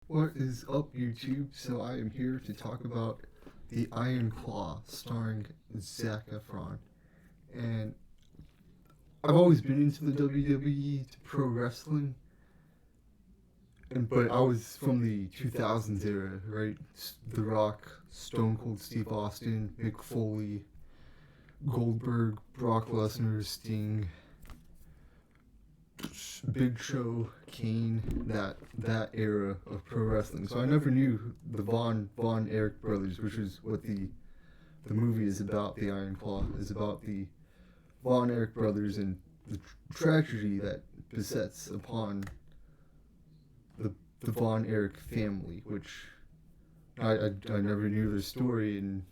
What is up, YouTube? So I am here to talk about The Iron Claw, starring Zac Efron. And I've always been into the WWE, to pro wrestling, but I was from the 2000s era, right? The Rock, Stone Cold Steve Austin, Mick Foley, Goldberg, Brock Lesnar, Sting, Big Show, Kane, that era of pro wrestling. So I never knew the Von Erich brothers, which is what the movie is about. The Iron Claw is about the Von Erich brothers and the tragedy that besets upon the Von Erich family, which I never knew their story, and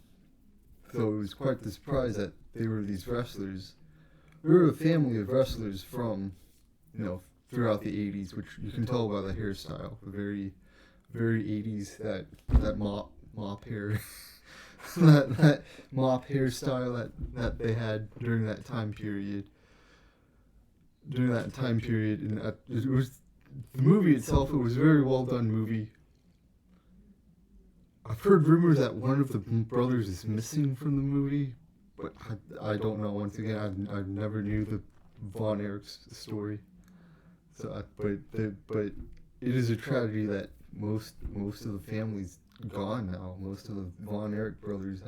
so it was quite the surprise that they were these wrestlers. We were a family of wrestlers from, throughout the 80s, which you can tell by the hairstyle. Very, very 80s, that mop hair, that mop hairstyle that they had during that time period. And it was the movie itself. It was a very well done movie. I've heard rumors that one of the brothers is missing from the movie, but I don't know. Once again, I never knew the Von Erich's story. So, but it is a tragedy that most of the family's gone now. Most of the Von Erich brothers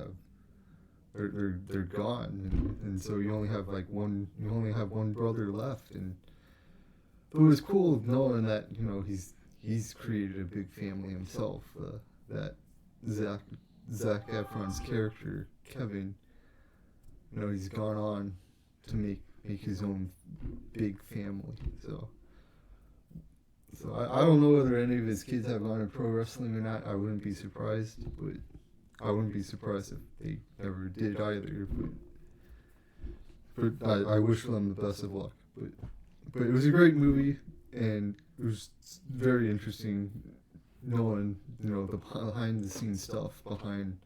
they're gone, and so you only have one brother left. And but it was cool knowing that he's created a big family himself. That Zac Efron's character Kevin, he's gone on to make his own big family. So I don't know whether any of his kids have gone to pro wrestling or not. I wouldn't be surprised, but I wouldn't be surprised if they ever did either. But I wish them the best of luck. But it was a great movie, and it was very interesting knowing the behind the scenes stuff behind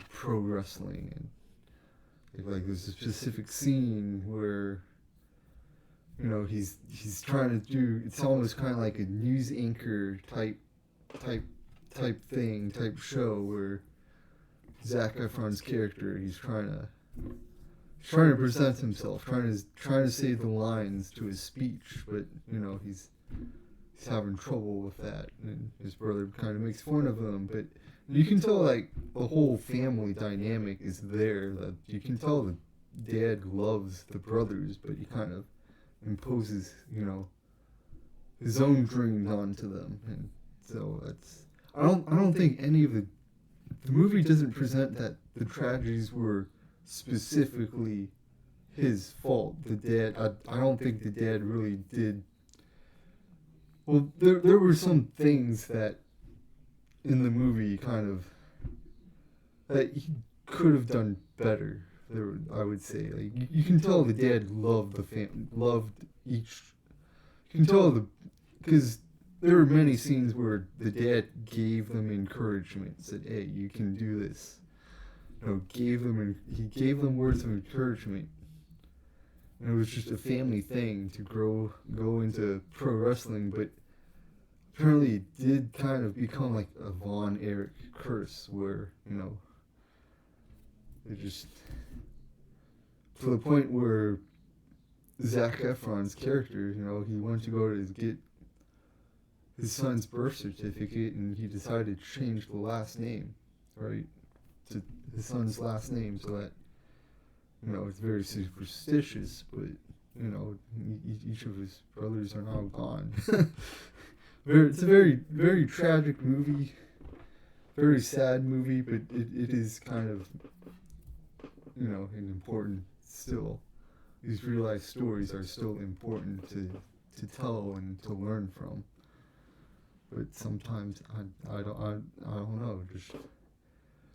pro wrestling. And like there's a specific scene where he's trying to do, it's almost kind of like a news anchor type show where Zac Efron's character, he's trying to present himself, trying to say the lines to his speech, but he's having trouble with that, and his brother kind of makes fun of him. But you can tell like the whole family dynamic is there. That you can tell the dad loves the brothers, but he kind of imposes his own dreams onto them. And so I don't think any of the movie doesn't present that the tragedies were specifically his fault. The dad, I don't think the dad really did. Well, there were some things that in the movie that he could have done better. I would say, like, you can tell the dad loved the loved each. You can tell because there were many scenes where the dad gave them encouragement, said, "Hey, you can do this." He gave them words of encouragement. And it was just a family thing to go into pro wrestling, but apparently it did kind of become like a Von Erich curse, where it just to the point where Zac Efron's character, he went to go to get his son's birth certificate, and he decided to change the last name, right, to his son's last name, so that it's very superstitious. But each of his brothers are now gone. It's a very, very tragic movie, very sad movie, but it is kind of an important still. These real life stories are still important to tell and to learn from. But sometimes I don't know, just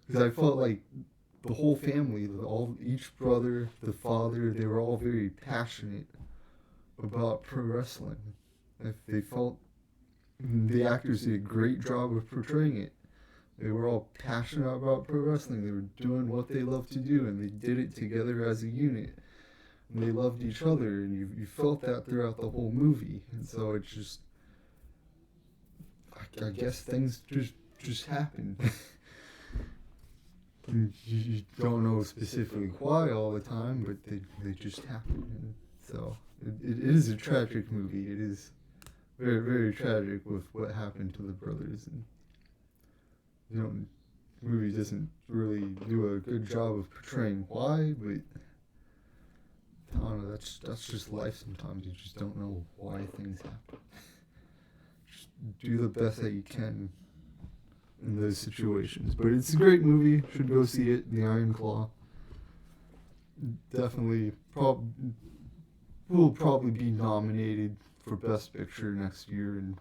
because I felt like the whole family, each brother, the father, they were all very passionate about pro wrestling. If they felt the actors did a great job of portraying it. They were all passionate about pro wrestling. They were doing what they loved to do, and they did it together as a unit. And they loved each other, and you felt that throughout the whole movie. And so it's just, I guess things just happen. You don't know specifically why all the time, but they just happen. And so it is a tragic movie. It is very, very tragic with what happened to the brothers. And the movie doesn't really do a good job of portraying why, but I don't know. That's just life. Sometimes you just don't know why things happen. Just do the best that you can in those situations. But it's a great movie. Should go see it. The Iron Claw. Definitely will probably be nominated for Best Picture next year, and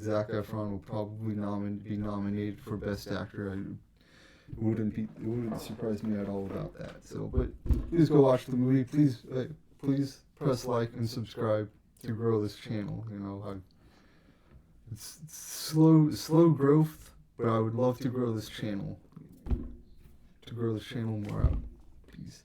Zac Efron will probably be nominated for Best Actor. It wouldn't surprise me at all about that. So, but please go watch the movie. Please press like and subscribe to grow this channel. It's slow growth, but I would love to grow this channel. To grow this channel more out. Peace.